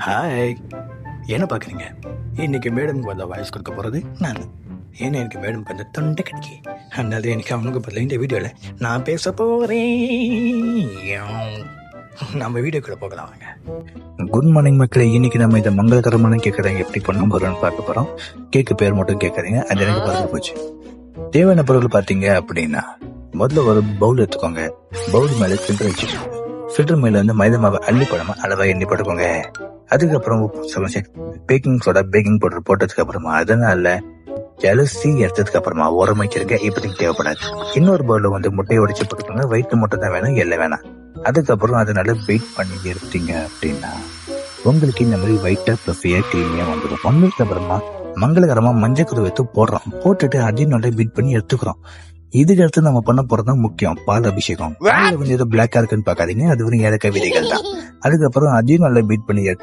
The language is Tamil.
ஹாய், என்ன பார்க்குறீங்க? இன்னைக்கு மேடம்க்கு வந்த வாய்ஸ் கொடுக்க போகிறது நான். ஏன்னா எனக்கு மேடம் கொஞ்சம் தொண்டை கடிக்கி, அதனால எனக்கு அவனுக்கு பதில் இந்த வீடியோவில் நான் பேச போகிறேன். நம்ம வீடியோக்குள்ள போகலாம் வாங்க. குட் மார்னிங் மக்களே. இன்னைக்கு நம்ம இந்த மங்களகரமான கேட்குறேன் எப்படி பண்ண போகிறோம்னு பார்க்க போகிறோம். கேக்கு பேர் மட்டும் கேட்குறீங்க, அது எனக்கு பறந்து போச்சு. தேவையான பொருள் பார்த்தீங்க அப்படின்னா, முதல்ல ஒரு பவுல் எடுத்துக்கோங்க. பவுல் மேலே ஃபில்டர் வச்சுக்கோங்க. ஃபில்டர் மேல வந்து மைதா மாவை அள்ளி போடாம அளவா எண்ணி போட்டுக்கோங்க. அதுக்கப்புறம் பேக்கிங் சோடா, பேக்கிங் பவுடர் போட்டதுக்கு அப்புறமா அதனால ஜலசி எடுத்ததுக்கு அப்புறமா உரமைச்சிருக்க இப்படிக்கு தேவைப்படாது. இன்னொரு பவுல வந்து முட்டையை உடைச்சு போட்டுக்கோங்க. வயிற்று முட்டை தான் வேணும், எல்லாம் வேணாம். அதுக்கப்புறம் அதனால வெயிட் பண்ணி எடுத்தீங்க அப்படின்னா உங்களுக்கு இந்த மாதிரி ஒயிட்டா ப்ளஃபியா கிளீனியா வந்துடும். வந்ததுக்கு அப்புறமா மங்களகரமா மஞ்சள் குரு வைத்து போடுறோம். போட்டுட்டு அதையும் நல்லா பீட் பண்ணி எடுத்துக்கிறோம். இதுக்கு அடுத்து நம்ம பண்ண போறதுதான் முக்கியம், பால் அபிஷேகம். பால் வந்து ஏதோ பிளாக்கா இருக்குன்னு பாக்காதீங்க, அது ஒரு ஏலக்காய் விதைகள் தான். அதுக்கப்புறம் அதையும் நல்லா பீட் பண்ணி எடுத்து